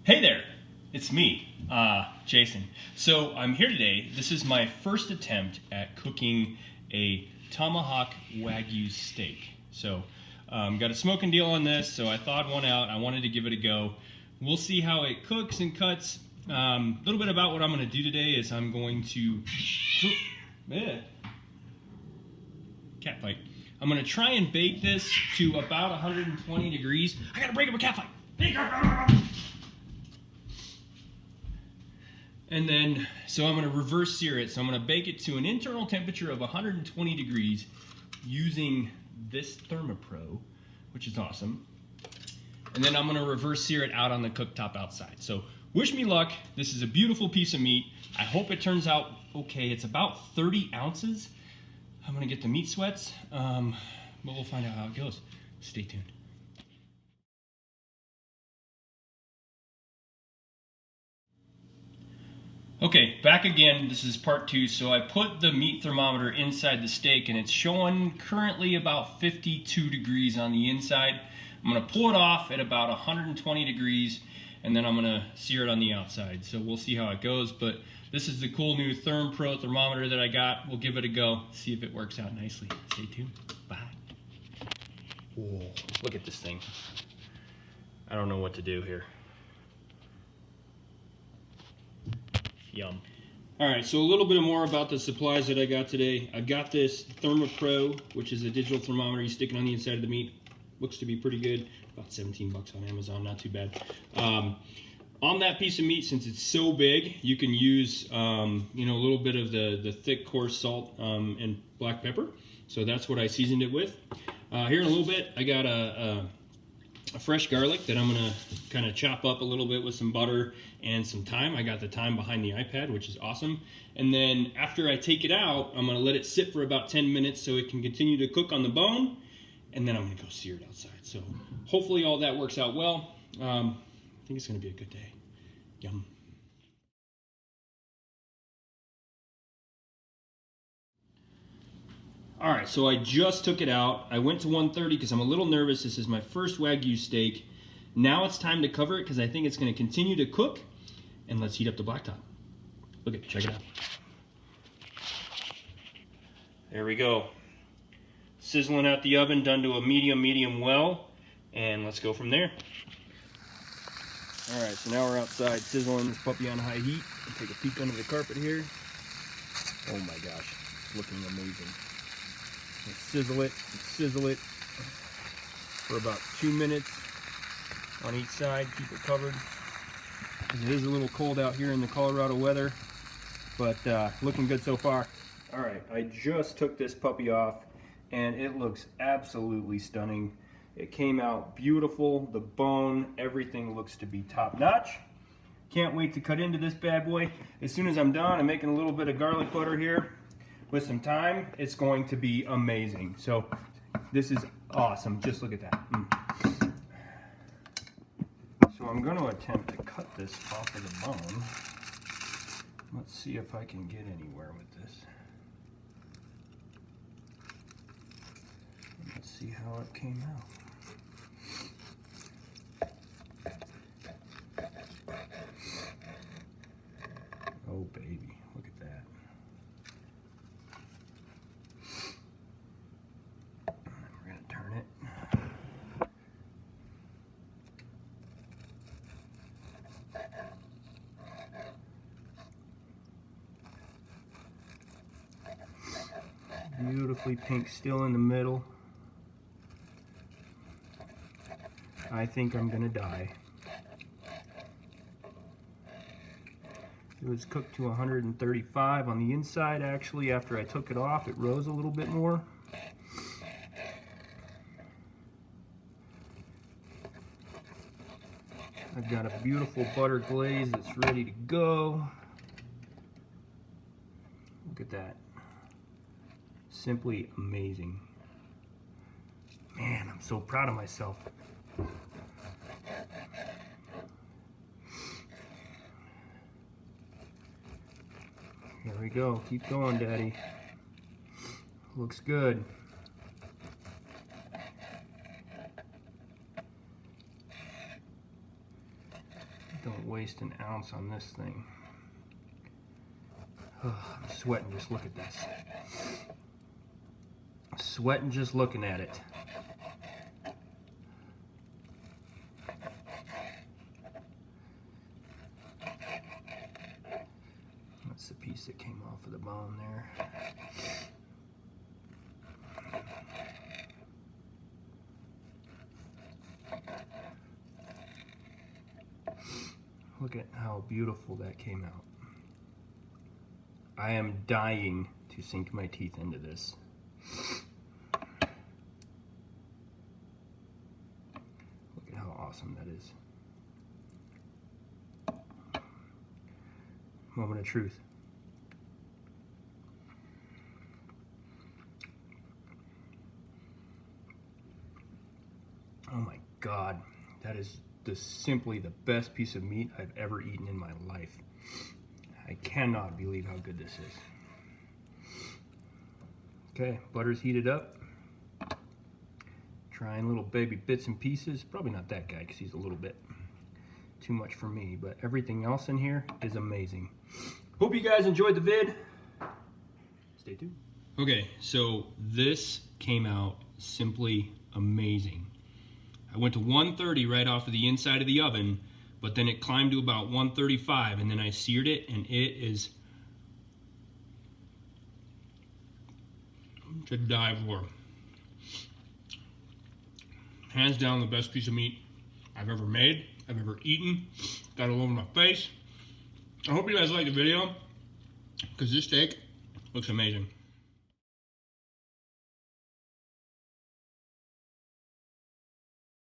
Hey there, it's me, Jason. So I'm here today. This is my first attempt at cooking a tomahawk wagyu steak. So got a smoking deal on this, so I thawed one out. I wanted to give it a go. We'll see how it cooks and cuts. A little bit about what I'm going to do today is I'm going to cat fight. I'm going to try and bake this to about 120 degrees. I got to break up a cat fight. And then, so I'm going to reverse sear it. So I'm going to bake it to an internal temperature of 120 degrees using this ThermoPro, which is awesome. And then I'm going to reverse sear it out on the cooktop outside. So wish me luck. This is a beautiful piece of meat. I hope it turns out okay. It's about 30 ounces. I'm going to get the meat sweats, but we'll find out how it goes. Stay tuned. Okay, back again. This is part two. So I put the meat thermometer inside the steak and it's showing currently about 52 degrees on the inside. I'm going to pull it off at about 120 degrees and then I'm going to sear it on the outside. So we'll see how it goes, but this is the cool new ThermoPro thermometer that I got. We'll give it a go, see if it works out nicely. Stay tuned. Bye. Whoa, look at this thing. I don't know what to do here. Yum. All right, so a little bit more about the supplies that I got today. I got this ThermoPro, which is a digital thermometer you stick it on the inside of the meat. Looks to be pretty good. About 17 bucks on Amazon, not too bad. On that piece of meat, since it's so big, you can use you know, a little bit of the thick coarse salt and black pepper. So that's what I seasoned it with. Here in a little bit, I got a fresh garlic that I'm gonna kind of chop up a little bit with some butter and some thyme. I got the thyme behind the iPad, which is awesome. And then after I take it out, I'm gonna let it sit for about 10 minutes so it can continue to cook on the bone. And then I'm gonna go sear it outside. So hopefully all that works out well. I think it's gonna be a good day. Yum. All right, so I just took it out. I went to 130 because I'm a little nervous. This is my first Wagyu steak. Now it's time to cover it because I think it's gonna continue to cook. And let's heat up the blacktop. Look at, check it out. There we go. Sizzling out the oven, done to a medium well. And let's go from there. All right, so now we're outside sizzling this puppy on high heat. I'll take a peek under the carpet here. Oh my gosh, it's looking amazing. Let's sizzle it for about 2 minutes on each side. Keep it covered. It is a little cold out here in the Colorado weather, but looking good so far. All right, I just took this puppy off and it looks absolutely stunning. It came out beautiful. The bone, everything looks to be top notch. Can't wait to cut into this bad boy. As soon as I'm done, I'm making a little bit of garlic butter here with some thyme. It's going to be amazing. So this is awesome. Just look at that. So I'm going to attempt to cut this off of the bone. Let's see if I can get anywhere with this. Let's see how it came out. Oh baby, look at that. We're gonna turn it. Beautifully pink, still in the middle. I think I'm gonna die. It was cooked to 135 on the inside. Actually, after I took it off, it rose a little bit more. I've got a beautiful butter glaze that's ready to go. Look at that. Simply amazing. Man, I'm so proud of myself. There we go. Keep going, Daddy. Looks good. Don't waste an ounce on this thing. I'm sweating just look at this. I'm sweating just looking at it. That's the piece that came off of the bone there. Look at how beautiful that came out. I am dying to sink my teeth into this. Look at how awesome that is. Moment of truth. Oh my God, that is simply the best piece of meat I've ever eaten in my life. I cannot believe how good this is. Okay, butter's heated up. Trying little baby bits and pieces. Probably not that guy because he's a little bit too much for me, but everything else in here is amazing. Hope you guys enjoyed the vid. Stay tuned. Okay, so this came out simply amazing. I went to 130 right off of the inside of the oven, but then it climbed to about 135, and then I seared it, and it is to die for. Hands down the best piece of meat I've ever made, I've ever eaten. Got all over my face. I hope you guys liked the video, because this steak looks amazing.